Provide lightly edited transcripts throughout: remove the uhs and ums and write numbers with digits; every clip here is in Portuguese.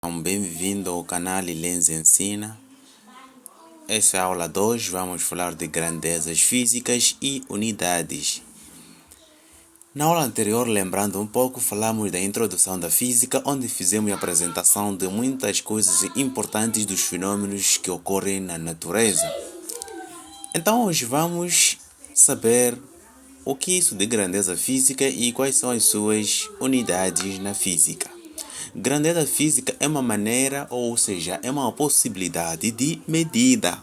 Bem-vindo ao canal Ilens Ensina. Essa é a aula 2, vamos falar de grandezas físicas e unidades. Na aula anterior, lembrando um pouco, falamos da introdução da física, onde fizemos a apresentação de muitas coisas importantes dos fenômenos que ocorrem na natureza. Então hoje vamos saber o que é isso de grandeza física e quais são as suas unidades na física. Grandeza física é uma maneira, ou seja, é uma possibilidade de medida,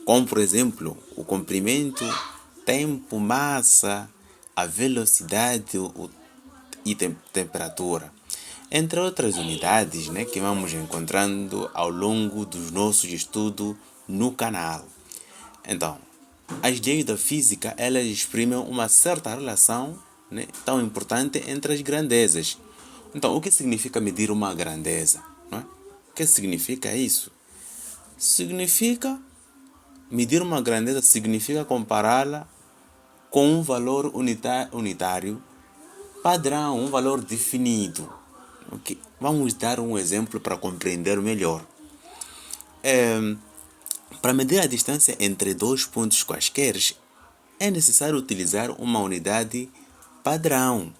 como por exemplo o comprimento, tempo, massa, a velocidade e temperatura, entre outras unidades, que vamos encontrando ao longo dos nossos estudos no canal. Então, as leis da física, elas exprimem uma certa relação tão importante entre as grandezas. Então, o que significa medir uma grandeza? O que significa isso? Medir uma grandeza significa compará-la com um valor unitário padrão, um valor definido. Okay? Vamos dar um exemplo para compreender melhor. Para medir a distância entre dois pontos quaisquer, é necessário utilizar uma unidade padrão,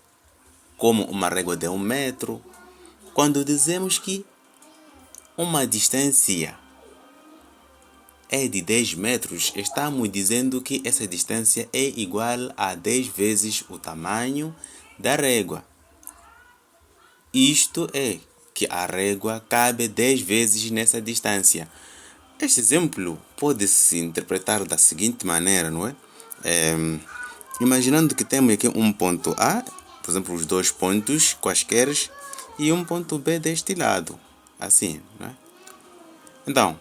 como uma régua de 1 metro. Quando dizemos que uma distância é de 10 metros, estamos dizendo que essa distância é igual a 10 vezes o tamanho da régua. Isto é, que a régua cabe 10 vezes nessa distância. Este exemplo pode-se interpretar da seguinte maneira, não é? Imaginando que temos aqui um ponto A, por exemplo, os dois pontos quaisquer, e um ponto B deste lado, assim, não é? Então,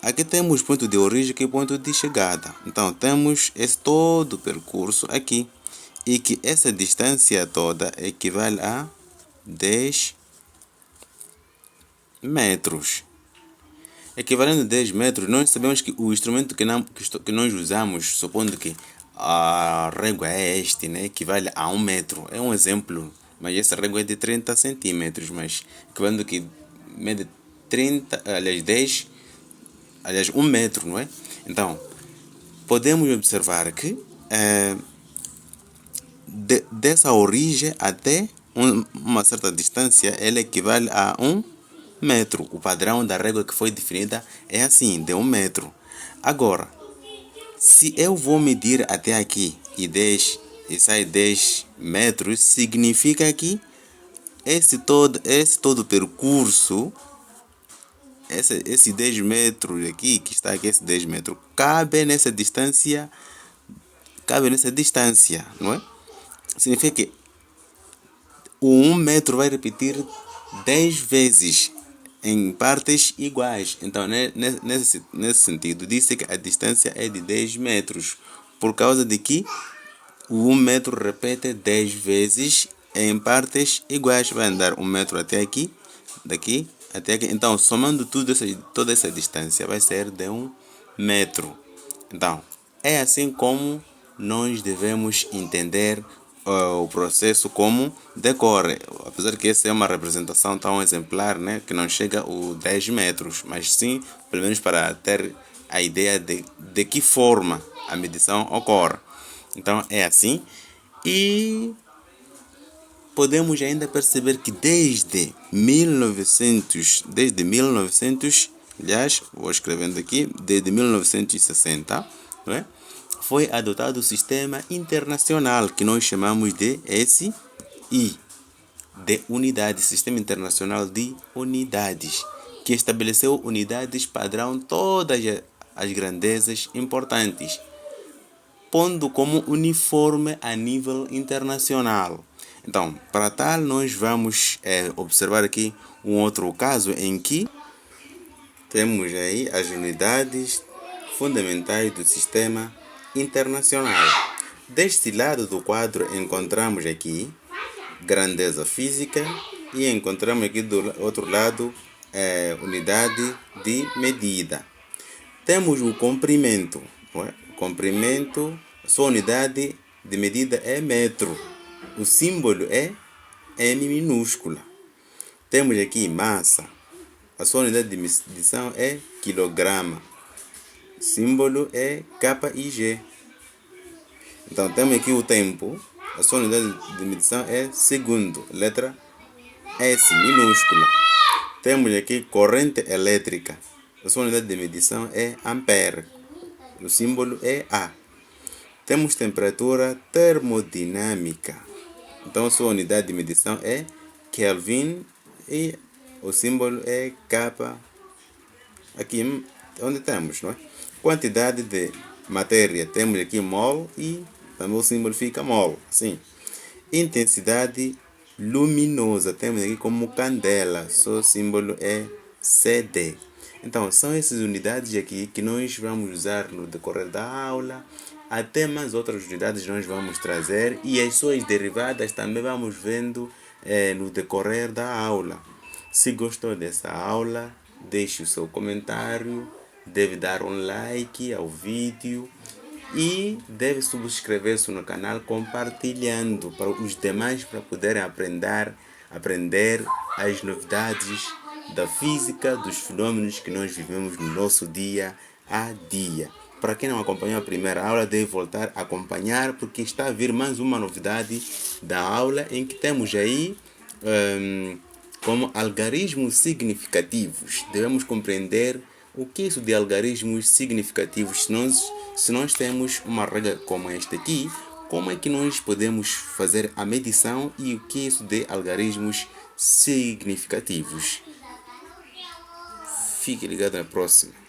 aqui temos ponto de origem e ponto de chegada. Então, temos esse todo o percurso aqui, e que essa distância toda equivale a 10 metros. Equivalendo a 10 metros, nós sabemos que o instrumento que nós usamos, supondo que a régua é este, equivale a 1 metro. É um exemplo, mas essa régua é de 30 centímetros, mas equivalendo que mede 1 metro, não é? Então, podemos observar que dessa origem até uma certa distância, ela equivale a 1 metro. O padrão da régua que foi definida é assim, de 1 metro. Agora, se eu vou medir até aqui e sai 10 metros, significa que esse todo percurso, esse 10 metros aqui, que está aqui, esse 10 metros, cabe nessa distância, não é? Significa que o 1 metro vai repetir 10 vezes em partes iguais. Então, nesse sentido, disse que a distância é de 10 metros, por causa de que o 1 metro repete 10 vezes em partes iguais. Vai andar 1 metro até aqui, daqui até aqui. Então, somando toda essa distância, vai ser de 1 metro. Então, é assim como nós devemos entender o processo como decorre, apesar que essa é uma representação tão exemplar, que não chega aos 10 metros, mas sim, pelo menos para ter a ideia de que forma a medição ocorre. Então é assim, e podemos ainda perceber que desde 1900, aliás, vou escrevendo aqui, desde 1960, não é? Foi adotado o sistema internacional que nós chamamos de SI, de unidades, Sistema Internacional de Unidades, que estabeleceu unidades padrão todas as grandezas importantes, pondo como uniforme a nível internacional. Então, para tal, nós vamos observar aqui um outro caso em que temos aí as unidades fundamentais do sistema internacional. Deste lado do quadro encontramos aqui grandeza física e encontramos aqui do outro lado unidade de medida. Temos o comprimento. O comprimento, sua unidade de medida é metro. O símbolo é M minúscula. Temos aqui massa. A sua unidade de medição é quilograma. O símbolo é KIG. Então temos aqui o tempo. A sua unidade de medição é segundo. Letra S minúscula. Temos aqui corrente elétrica. A sua unidade de medição é ampere. O símbolo é A. Temos temperatura termodinâmica. Então a sua unidade de medição é Kelvin e o símbolo é K. Aqui onde temos, não é? Quantidade de matéria. Temos aqui mol e também o símbolo fica mol. Assim. Intensidade luminosa. Temos aqui como candela. Seu símbolo é CD. Então, são essas unidades aqui que nós vamos usar no decorrer da aula. Até mais outras unidades nós vamos trazer. E as suas derivadas também vamos vendo no decorrer da aula. Se gostou dessa aula, deixe o seu comentário. Deve dar um like ao vídeo. E deve subscrever-se no canal compartilhando para os demais para poderem aprender as novidades da física, dos fenômenos que nós vivemos no nosso dia a dia. Para quem não acompanhou a primeira aula, deve voltar a acompanhar, porque está a vir mais uma novidade da aula em que temos aí como algarismos significativos. Devemos compreender o que é isso de algarismos significativos. Se nós temos uma regra como esta aqui, como é que nós podemos fazer a medição e o que é isso de algarismos significativos? Fique ligado na próxima.